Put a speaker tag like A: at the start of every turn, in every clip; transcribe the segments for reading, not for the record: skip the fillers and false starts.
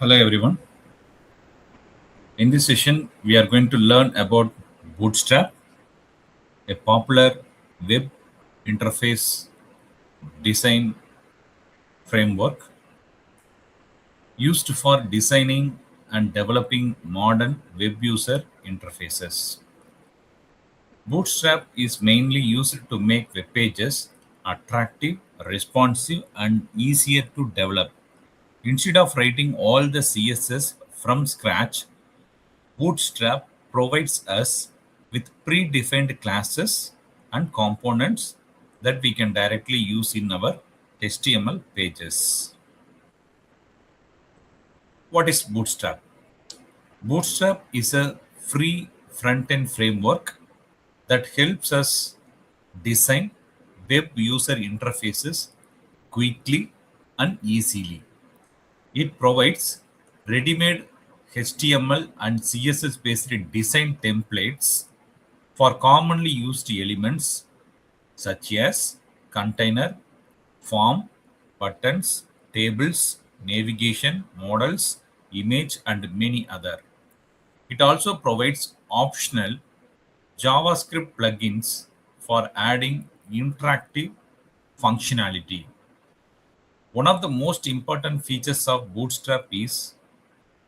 A: Hello everyone. In this session, we are going to learn about Bootstrap, a popular web interface design framework used for designing and developing modern web user interfaces. Bootstrap is mainly used to make web pages attractive, responsive, and easier to develop. Instead of writing all the CSS from scratch, Bootstrap provides us with predefined classes and components that we can directly use in our HTML pages. What is Bootstrap? Bootstrap is a free front-end framework that helps us design web user interfaces quickly and easily. It provides ready-made HTML and CSS-based design templates for commonly used elements such as container, form, buttons, tables, navigation, models, image, and many other. It also provides optional JavaScript plugins for adding interactive functionality. One of the most important features of Bootstrap is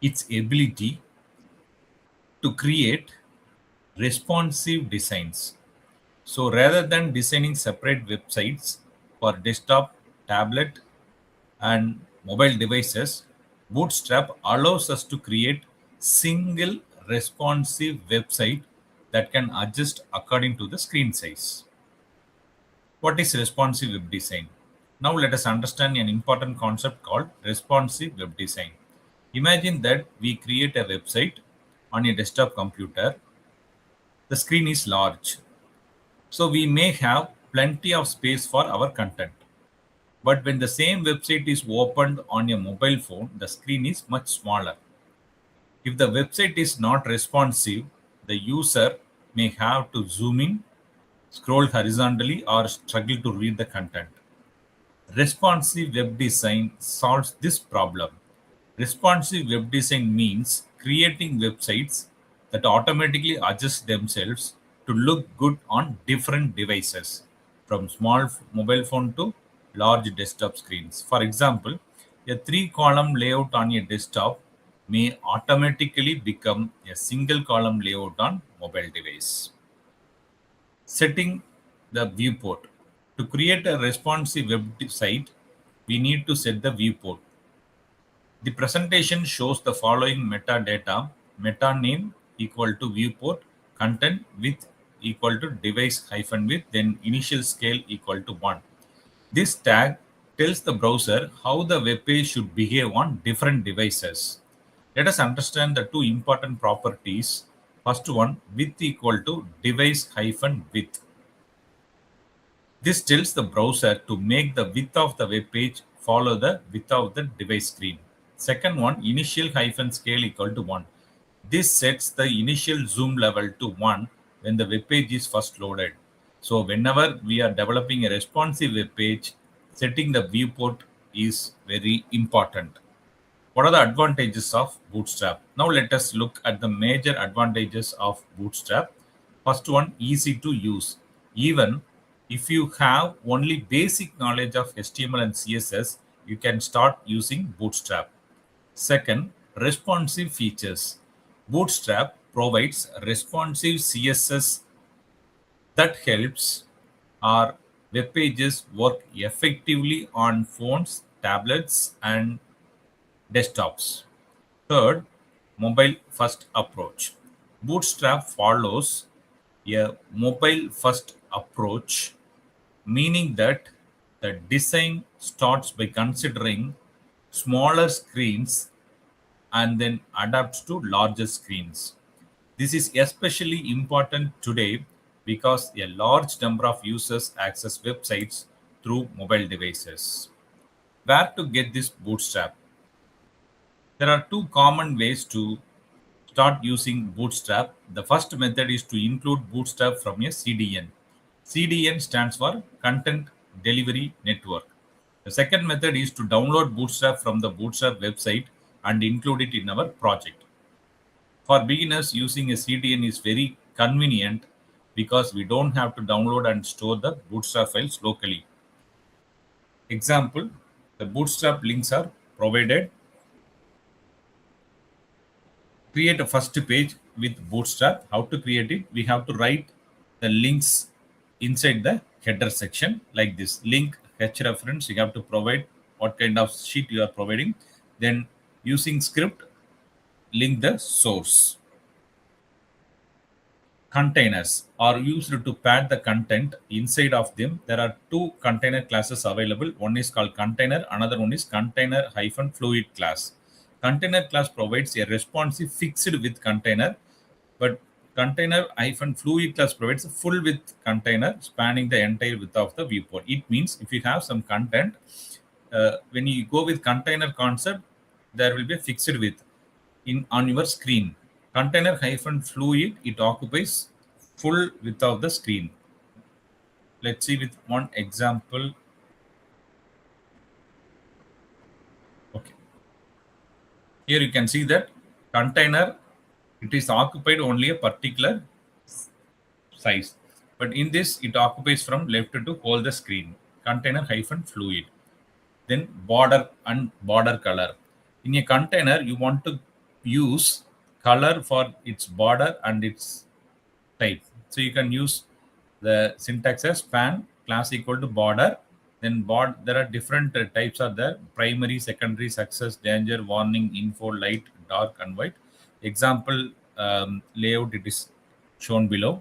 A: its ability to create responsive designs. So rather than designing separate websites for desktop, tablet, and mobile devices, Bootstrap allows us to create single responsive website that can adjust according to the screen size. What is responsive web design? Now let us understand an important concept called responsive web design. Imagine that we create a website on a desktop computer. The screen is large, so we may have plenty of space for our content. But when the same website is opened on a mobile phone, the screen is much smaller. If the website is not responsive, the user may have to zoom in, scroll horizontally, or struggle to read the content. Responsive web design solves this problem. Responsive web design means creating websites that automatically adjust themselves to look good on different devices, from small mobile phone to large desktop screens. For example, a three-column layout on a desktop may automatically become a single column layout on mobile device. Setting the viewport. To create a responsive website, we need to set the viewport. The presentation shows the following metadata: meta name equal to viewport, content width equal to device hyphen width, then initial scale equal to 1. This tag tells the browser how the web page should behave on different devices. Let us understand the two important properties. First one, width equal to device hyphen width. This tells the browser to make the width of the web page follow the width of the device screen. Second one, initial hyphen scale equal to 1. This sets the initial zoom level to 1 when the web page is first loaded. So whenever we are developing a responsive web page, setting the viewport is very important. What are the advantages of Bootstrap? Now let us look at the major advantages of Bootstrap. First one, easy to use. Even if you have only basic knowledge of HTML and CSS, you can start using Bootstrap. Second, responsive features. Bootstrap provides responsive CSS that helps our web pages work effectively on phones, tablets, and desktops. Third, mobile first approach. Bootstrap follows a mobile first approach, meaning that the design starts by considering smaller screens and then adapts to larger screens. This is especially important today because a large number of users access websites through mobile devices. Where to get this Bootstrap? There are two common ways to start using Bootstrap. The first method is to include Bootstrap from a CDN. CDN stands for Content Delivery Network. The second method is to download Bootstrap from the Bootstrap website and include it in our project. For beginners, using a CDN is very convenient because we don't have to download and store the Bootstrap files locally. Example, the Bootstrap links are provided. Create a first page with Bootstrap. How to create it? We have to write the links inside the header section like this. Link h reference. You have to provide what kind of sheet you are providing. Then using script, link the source. Containers are used to pad the content inside of them. There are two container classes available. One is called container, another one is container hyphen fluid class. Container class provides a responsive fixed width container, but container hyphen fluid class provides a full width container spanning the entire width of the viewport. It means if you have some content, when you go with container concept, there will be a fixed width in on your screen. Container hyphen fluid, it occupies full width of the screen. Let's see with one example. Okay. Here you can see that container, it is occupied only a particular size. But in this, it occupies from left to whole the screen. Container hyphen fluid. Then border and border color. In a container, you want to use color for its border and its type. So you can use the syntax as span class equal to border. Then there are different types are there: primary, secondary, success, danger, warning, info, light, dark, and white. Example layout it is shown below.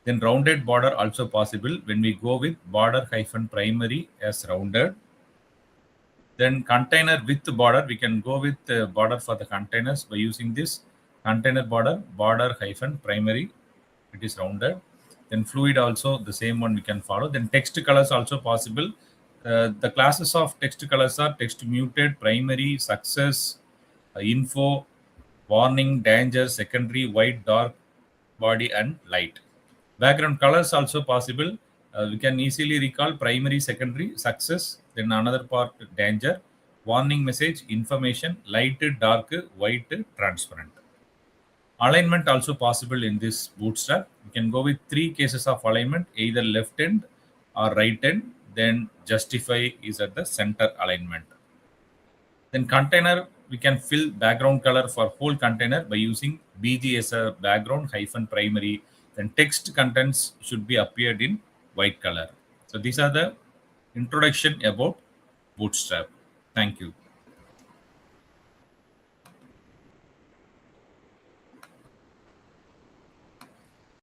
A: Then rounded border also possible when we go with border hyphen primary as rounded. Then container with border, we can go with border for the containers by using this container border hyphen primary. It is rounded. Then fluid also the same one we can follow. Then text colors also possible. The classes of text colors are text muted, primary, success, info, warning, danger, secondary, white, dark, body, and light. Background colors also possible. We can easily recall primary, secondary, success, then another part danger, warning message, information, light, dark, white, transparent. Alignment also possible in this Bootstrap. You can go with three cases of alignment, either left end or right end. Then justify is at the center alignment. Then container, we can fill background color for whole container by using BG as a background hyphen primary. Then text contents should be appeared in white color. So these are the introduction about Bootstrap. Thank you.